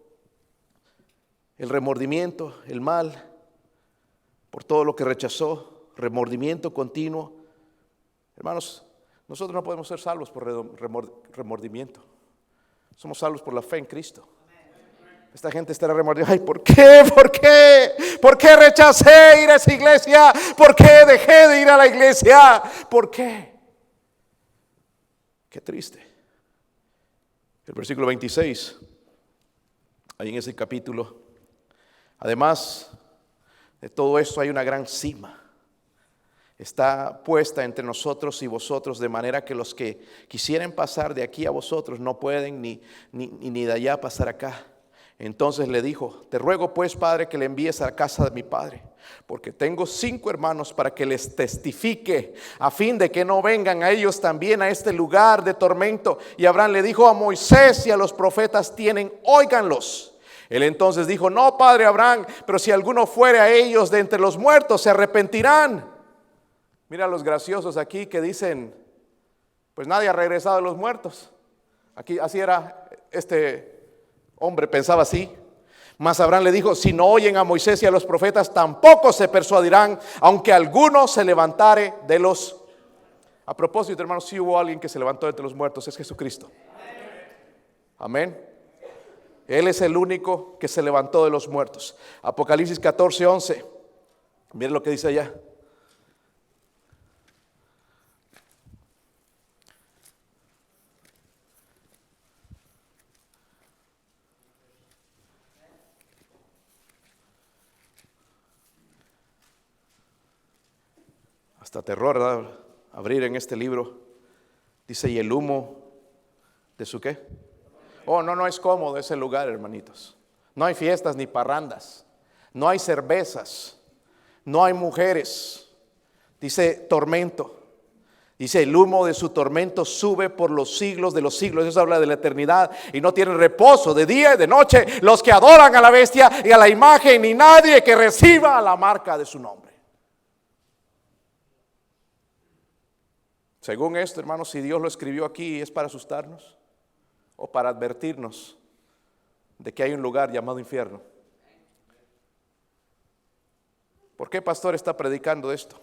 el remordimiento, el mal. Por todo lo que rechazó, remordimiento continuo. Hermanos, nosotros no podemos ser salvos por remordimiento. Somos salvos por la fe en Cristo. Esta gente estará remordida. Ay, ¿por qué? ¿Por qué? ¿Por qué rechacé ir a esa iglesia? ¿Por qué dejé de ir a la iglesia? ¿Por qué? Qué triste. El versículo 26, ahí en ese capítulo. Además de todo esto hay una gran cima. Está puesta entre nosotros y vosotros, de manera que los que quisieren pasar de aquí a vosotros no pueden ni de allá pasar acá. Entonces le dijo, te ruego pues, Padre, que le envíes a la casa de mi padre, porque tengo 5 hermanos para que les testifique, a fin de que no vengan a ellos también a este lugar de tormento. Y Abraham le dijo, a Moisés y a los profetas tienen, óiganlos. Él entonces dijo, no, padre Abraham, pero si alguno fuere a ellos de entre los muertos, se arrepentirán. Mira los graciosos aquí que dicen, pues nadie ha regresado de los muertos. Aquí así era, este hombre pensaba así. Mas Abraham le dijo, si no oyen a Moisés y a los profetas, tampoco se persuadirán, aunque alguno se levantare de los... A propósito, hermanos, si hubo alguien que se levantó de entre los muertos, es Jesucristo. Amén. Él es el único que se levantó de los muertos. Apocalipsis 14:11. Miren lo que dice allá. Hasta terror, ¿verdad? Abrir en este libro. Dice, y el humo de su ¿qué? Oh, no es cómodo ese lugar, hermanitos. No hay fiestas ni parrandas. No hay cervezas. No hay mujeres. Dice tormento. Dice el humo de su tormento sube por los siglos de los siglos. Eso habla de la eternidad. Y no tienen reposo de día y de noche los que adoran a la bestia y a la imagen, ni nadie que reciba la marca de su nombre. Según esto, hermanos, si Dios lo escribió aquí, ¿es para asustarnos o para advertirnos de que hay un lugar llamado infierno? ¿Por qué pastor está predicando esto?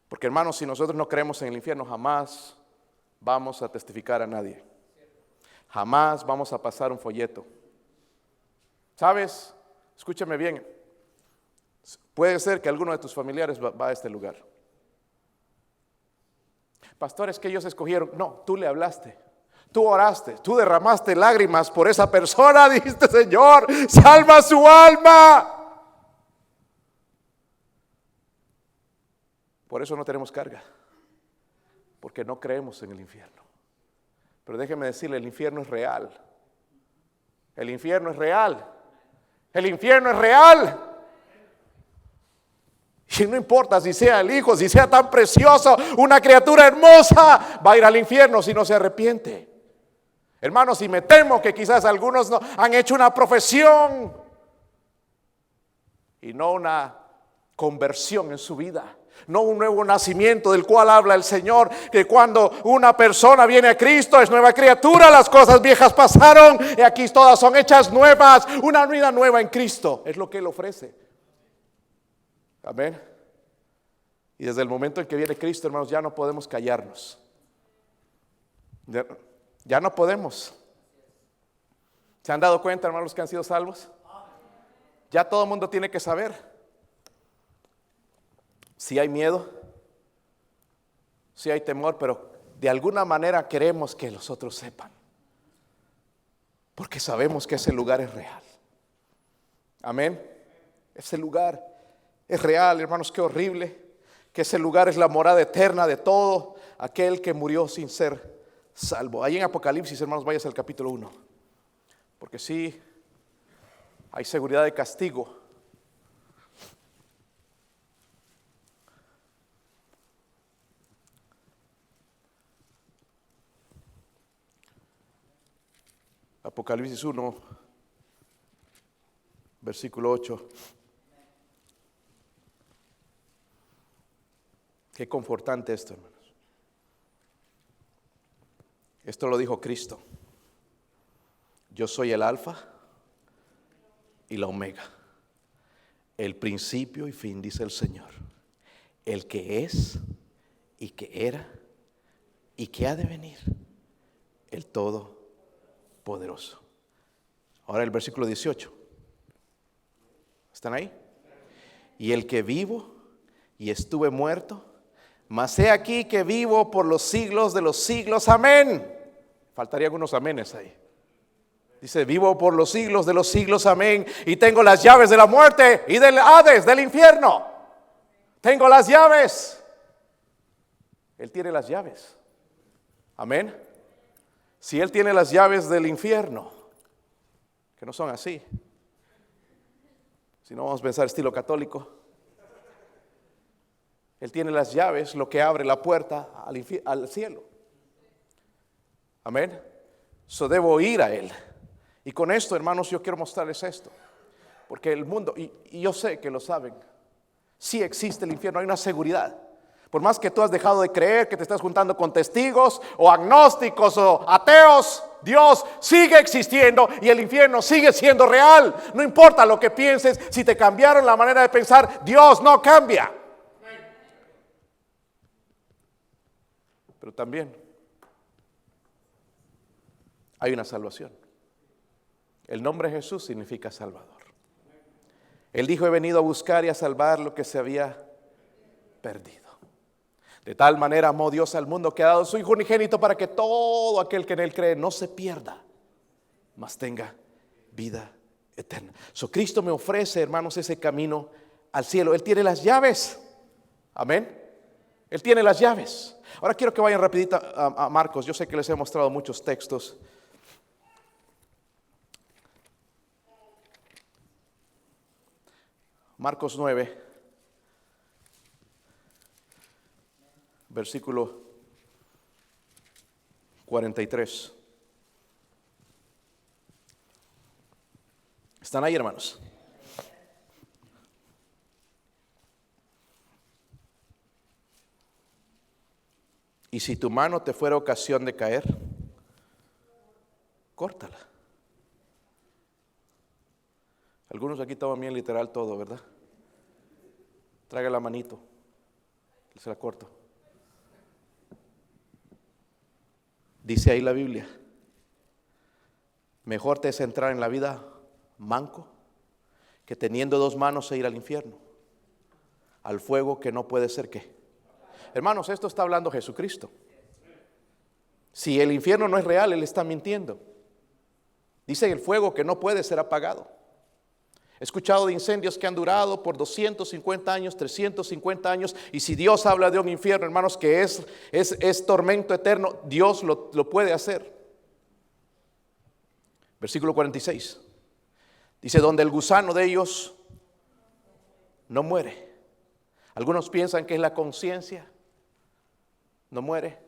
Porque, hermanos, si nosotros no creemos en el infierno, jamás vamos a testificar a nadie. Jamás vamos a pasar un folleto. ¿Sabes? Escúchame bien. Puede ser que alguno de tus familiares va a este lugar. Pastor, es que ellos escogieron. No, tú le hablaste. Tú oraste, tú derramaste lágrimas por esa persona. Dijiste, Señor, salva su alma. Por eso no tenemos carga, porque no creemos en el infierno. Pero déjeme decirle, el infierno es real. El infierno es real. El infierno es real. Y no importa si sea el hijo, si sea tan precioso, una criatura hermosa, va a ir al infierno si no se arrepiente. Hermanos, y me temo que quizás algunos no han hecho una profesión y no una conversión en su vida, no un nuevo nacimiento del cual habla el Señor, que cuando una persona viene a Cristo es nueva criatura, las cosas viejas pasaron y aquí todas son hechas nuevas, una vida nueva en Cristo, es lo que Él ofrece. Amén. Y desde el momento en que viene Cristo, hermanos, ya no podemos callarnos. Ya no podemos. ¿Se han dado cuenta, hermanos, que han sido salvos? Ya todo el mundo tiene que saber. Si hay miedo, si hay temor, pero de alguna manera queremos que los otros sepan, porque sabemos que ese lugar es real. Amén. Ese lugar es real, hermanos, qué horrible. Que ese lugar es la morada eterna de todo aquel que murió sin ser salvo. Ahí en Apocalipsis, hermanos, vayas al capítulo 1. Porque sí, hay seguridad de castigo. Apocalipsis 1, versículo 8. Qué confortante esto, hermanos. Esto lo dijo Cristo. Yo soy el alfa y la omega, el principio y fin, dice el Señor, el que es y que era y que ha de venir, el Todopoderoso. Ahora el versículo 18. ¿Están ahí? Y el que vivo y estuve muerto, mas he aquí que vivo por los siglos de los siglos. Amén. Faltaría algunos amenes ahí. Dice, vivo por los siglos de los siglos. Amén. Y tengo las llaves de la muerte y del Hades, del infierno. Tengo las llaves. Él tiene las llaves. Amén. Si Él tiene las llaves del infierno, que no son así, si no vamos a pensar estilo católico, Él tiene las llaves, lo que abre la puerta al cielo. Amén. So debo ir a Él. Y con esto, hermanos, yo quiero mostrarles esto. Porque el mundo, y yo sé que lo saben, sí existe el infierno, hay una seguridad. Por más que tú has dejado de creer, que te estás juntando con testigos o agnósticos o ateos, Dios sigue existiendo y el infierno sigue siendo real. No importa lo que pienses, si te cambiaron la manera de pensar, Dios no cambia. Pero también hay una salvación. El nombre Jesús significa Salvador. Él dijo, he venido a buscar y a salvar lo que se había perdido. De tal manera amó Dios al mundo que ha dado su Hijo unigénito para que todo aquel que en Él cree no se pierda, mas tenga vida eterna. So Cristo me ofrece, hermanos, ese camino al cielo. Él tiene las llaves. Amén. Él tiene las llaves. Ahora quiero que vayan rapidito a Marcos. Yo sé que les he mostrado muchos textos. Marcos 9, versículo 43. ¿Están ahí, hermanos? Y si tu mano te fuera ocasión de caer, córtala. Algunos aquí toman bien literal todo, ¿verdad? Traiga la manito, se la corto. Dice ahí la Biblia, mejor te es entrar en la vida manco que teniendo dos manos e ir al infierno, al fuego que no puede ser ¿qué? Hermanos, esto está hablando Jesucristo. Si el infierno no es real, Él está mintiendo. Dice el fuego que no puede ser apagado. He escuchado de incendios que han durado por 250 años, 350 años. Y si Dios habla de un infierno, hermanos, que es tormento eterno, Dios lo puede hacer. Versículo 46. Dice, donde el gusano de ellos no muere. Algunos piensan que es la conciencia. No muere.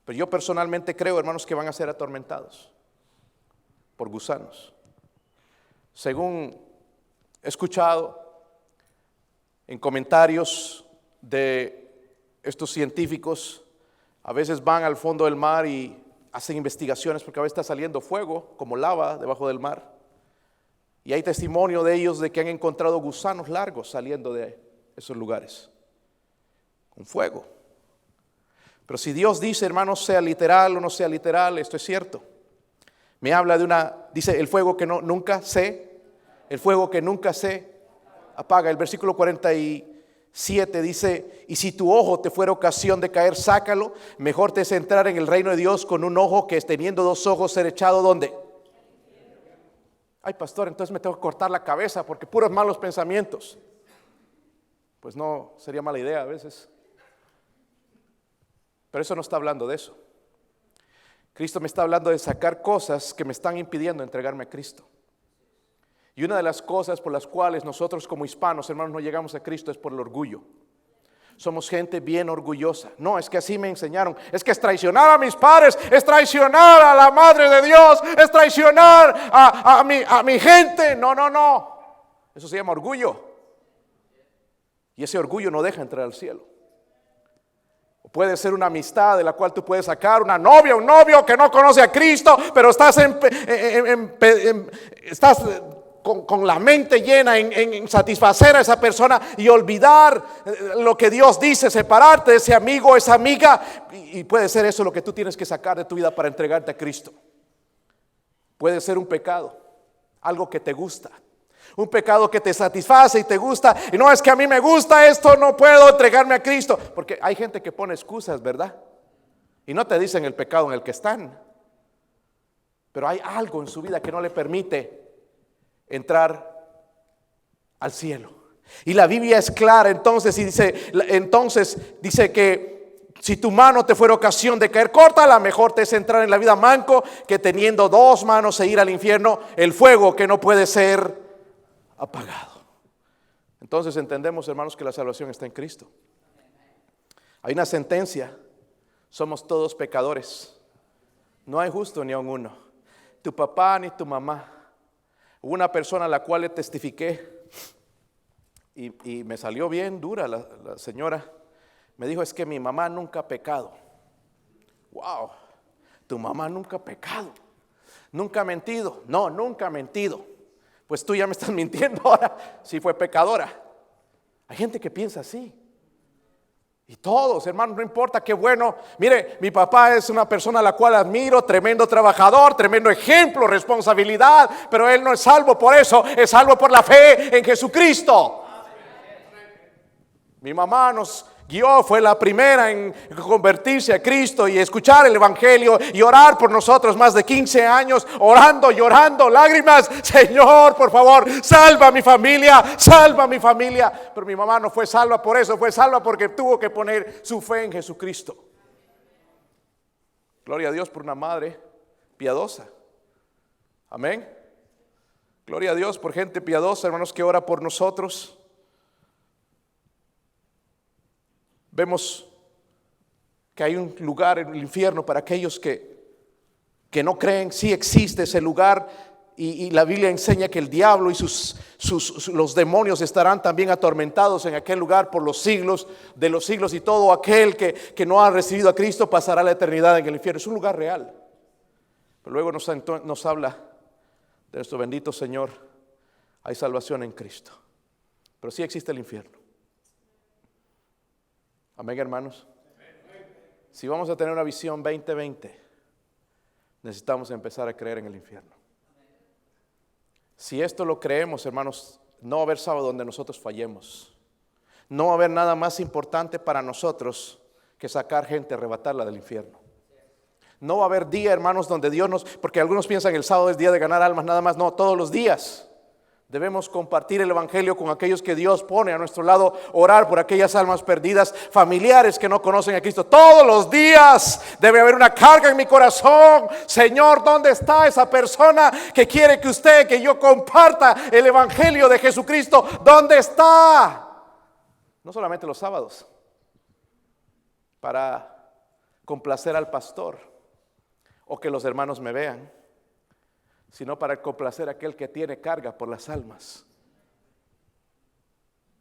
Pero yo personalmente creo, hermanos, que van a ser atormentados por gusanos. Según he escuchado en comentarios de estos científicos, a veces van al fondo del mar y hacen investigaciones porque a veces está saliendo fuego como lava debajo del mar. Y hay testimonio de ellos de que han encontrado gusanos largos saliendo de esos lugares con fuego. Pero si Dios dice, hermanos, sea literal o no sea literal, esto es cierto. Me habla de dice, el fuego que nunca se apaga. El versículo 47 dice, y si tu ojo te fuera ocasión de caer, sácalo. Mejor te es entrar en el reino de Dios con un ojo que teniendo dos ojos ser echado, ¿dónde? Ay, pastor, entonces me tengo que cortar la cabeza porque puros malos pensamientos. Pues no, sería mala idea a veces. Pero eso no está hablando de eso. Cristo me está hablando de sacar cosas que me están impidiendo entregarme a Cristo. Y una de las cosas por las cuales nosotros como hispanos, hermanos, no llegamos a Cristo es por el orgullo. Somos gente bien orgullosa. No, es que así me enseñaron. Es que es traicionar a mis padres, es traicionar a la Madre de Dios, es traicionar a mi gente. No. Eso se llama orgullo. Y ese orgullo no deja entrar al cielo. Puede ser una amistad de la cual tú puedes sacar una novia, un novio que no conoce a Cristo, pero estás con la mente llena en satisfacer a esa persona y olvidar lo que Dios dice, separarte de ese amigo o esa amiga. Y puede ser eso lo que tú tienes que sacar de tu vida para entregarte a Cristo. Puede ser un pecado, algo que te gusta. Un pecado que te satisface y te gusta. Y no, es que a mí me gusta esto, no puedo entregarme a Cristo. Porque hay gente que pone excusas, ¿verdad? Y no te dicen el pecado en el que están. Pero hay algo en su vida que no le permite entrar al cielo. Y la Biblia es clara entonces dice que si tu mano te fuera ocasión de caer, córtala. Mejor te es entrar en la vida manco que teniendo dos manos e ir al infierno, el fuego que no puede ser apagado. Entonces entendemos, hermanos, que la salvación está en Cristo. Hay una sentencia: somos todos pecadores, no hay justo ni aun uno, tu papá ni tu mamá. Hubo una persona a la cual le testifiqué y me salió bien dura la señora. Me dijo, es que mi mamá nunca ha pecado. Wow, tu mamá nunca ha pecado, nunca ha mentido. No, nunca ha mentido. Pues tú ya me estás mintiendo ahora, si fue pecadora. Hay gente que piensa así. Y todos, hermanos, no importa, qué bueno. Mire, mi papá es una persona a la cual admiro, tremendo trabajador, tremendo ejemplo, responsabilidad. Pero él no es salvo por eso, es salvo por la fe en Jesucristo. Mi mamá nos guió, fue la primera en convertirse a Cristo y escuchar el Evangelio y orar por nosotros más de 15 años, orando, llorando, lágrimas. Señor, por favor, salva a mi familia, salva a mi familia. Pero mi mamá no fue salva por eso, fue salva porque tuvo que poner su fe en Jesucristo. Gloria a Dios por una madre piadosa. Amén. Gloria a Dios por gente piadosa, hermanos, que ora por nosotros. Vemos que hay un lugar en el infierno para aquellos que no creen. Sí existe ese lugar y la Biblia enseña que el diablo y los demonios estarán también atormentados en aquel lugar por los siglos de los siglos, y todo aquel que no ha recibido a Cristo pasará la eternidad en el infierno. Es un lugar real. Pero luego nos habla de nuestro bendito Señor. Hay salvación en Cristo, pero sí existe el infierno. Amén, hermanos. Si vamos a tener una visión 2020, necesitamos empezar a creer en el infierno. Si esto lo creemos, hermanos, no va a haber sábado donde nosotros fallemos. No va a haber nada más importante para nosotros que sacar gente, arrebatarla del infierno. No va a haber día, hermanos, donde porque algunos piensan que el sábado es día de ganar almas nada más. No, todos los días debemos compartir el Evangelio con aquellos que Dios pone a nuestro lado, orar por aquellas almas perdidas, familiares que no conocen a Cristo. Todos los días debe haber una carga en mi corazón. Señor, ¿dónde está esa persona que quiere que yo comparta el Evangelio de Jesucristo? ¿Dónde está? No solamente los sábados, para complacer al pastor o que los hermanos me vean, sino para complacer a aquel que tiene carga por las almas,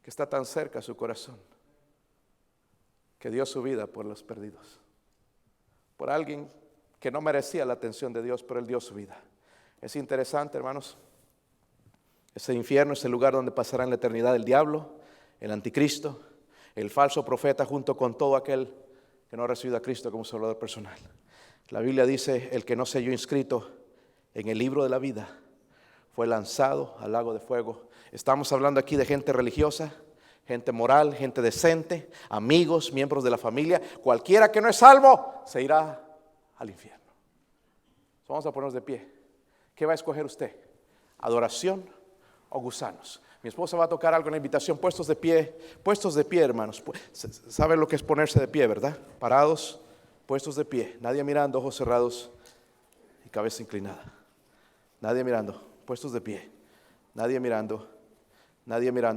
que está tan cerca a su corazón, que dio su vida por los perdidos, por alguien que no merecía la atención de Dios, pero Él dio su vida. Es interesante, hermanos. Ese infierno es el lugar donde pasará en la eternidad el diablo, el anticristo, el falso profeta, junto con todo aquel que no ha recibido a Cristo como Salvador personal. La Biblia dice: el que no se halló inscrito en el libro de la vida fue lanzado al lago de fuego. Estamos hablando aquí de gente religiosa, gente moral, gente decente, amigos, miembros de la familia. Cualquiera que no es salvo se irá al infierno. Vamos a ponernos de pie. ¿Qué va a escoger usted? ¿Adoración o gusanos? Mi esposa va a tocar algo en la invitación. Puestos de pie, hermanos. ¿Saben lo que es ponerse de pie, verdad? Parados, puestos de pie, nadie mirando, ojos cerrados y cabeza inclinada. Nadie mirando, puestos de pie, nadie mirando, nadie mirando.